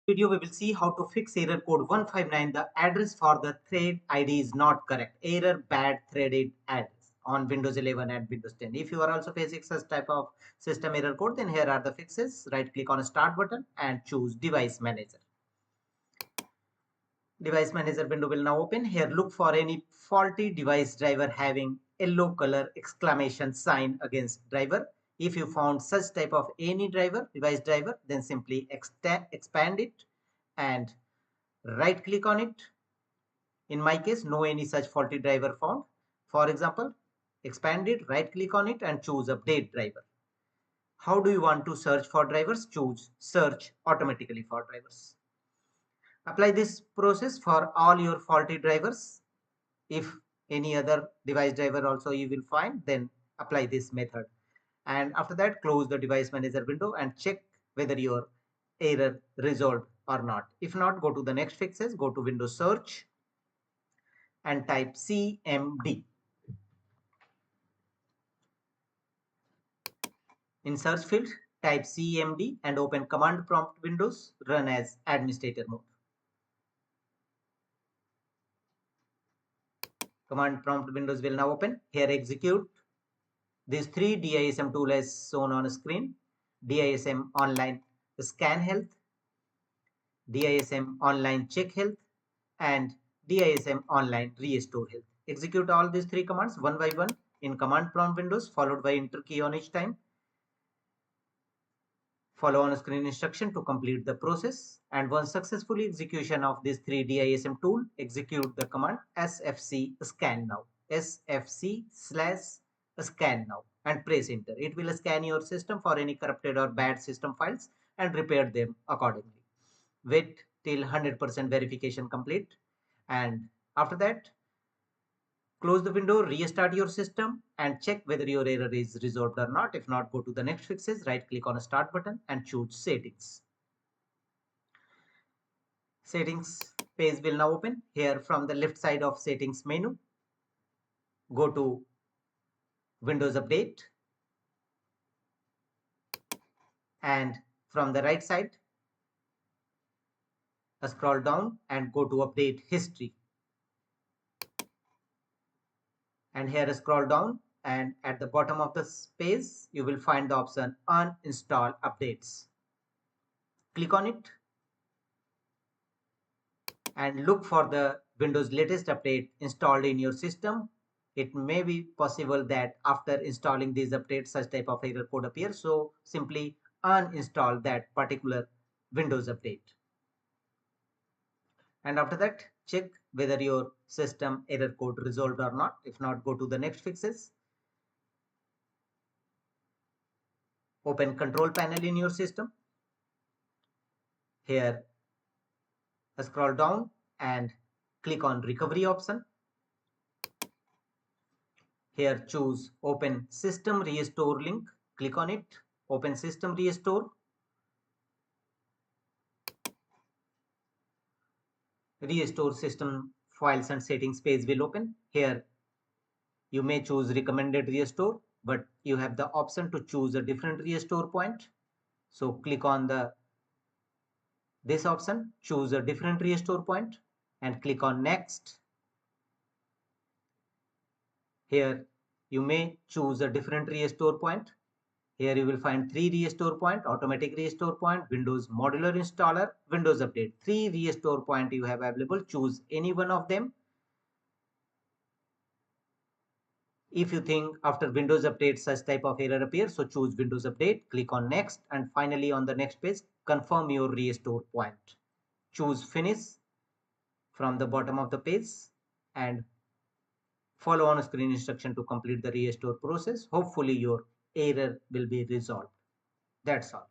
video we will see how to fix error code 159. The address for the thread ID is not correct. Error bad threaded address on Windows 11 and Windows 10. If you are also facing such type of system error code, then here are the fixes. Right click on start button and choose device manager. Device manager window will now open. Here look for any faulty device driver having yellow color exclamation sign against driver. If you found such type of any driver, device driver, then simply expand it and right click on it. In my case, no any such faulty driver found. For example, expand it, right click on it and choose update driver. How do you want to search for drivers? Choose search automatically for drivers. Apply this process for all your faulty drivers. If any other device driver also you will find, then apply this method. And after that, close the device manager window and check whether your error resolved or not. If not, go to the next fixes, go to Windows search and type CMD. In search field, type CMD and open command prompt windows, run as administrator mode. Command prompt windows will now open. Here execute these three DISM tool as shown on screen. DISM online scan health, DISM online check health, and DISM online restore health. Execute all these three commands one by one in command prompt windows, followed by enter key on each time. Follow on screen instruction to complete the process. And once successfully execution of this 3DISM tool, execute the command sfc scan now. sfc/scan now and press enter. It will scan your system for any corrupted or bad system files and repair them accordingly. Wait till 100% verification complete. And after that, close the window, restart your system and check whether your error is resolved or not. If not, go to the next fixes, right click on a start button and choose settings. Settings page will now open. Here from the left side of settings menu, go to Windows Update and from the right side, scroll down and go to Update History. And here scroll down and at the bottom of the page you will find the option uninstall updates. Click on it and look for the Windows latest update installed in your system. It may be possible that after installing these updates such type of error code appears, so simply uninstall that particular Windows update. And after that, check whether your system error code resolved or not. If not, go to the next fixes. Open control panel in your system. Here, scroll down and click on recovery option. Here choose open system restore link. Click on it. Open system restore. Restore system files and settings page will open. Here you may choose recommended restore, but you have the option to choose a different restore point. So click on this option, choose a different restore point and click on next. Here you may choose a different restore point. Here you will find 3 restore point, automatic restore point, Windows modular installer, Windows update. 3 restore point you have available. Choose any one of them. If you think after Windows update such type of error appears, so choose Windows update, click on next, and finally on the next page, confirm your restore point. Choose finish from the bottom of the page and follow on screen instruction to complete the restore process. Hopefully your error will be resolved. That's all.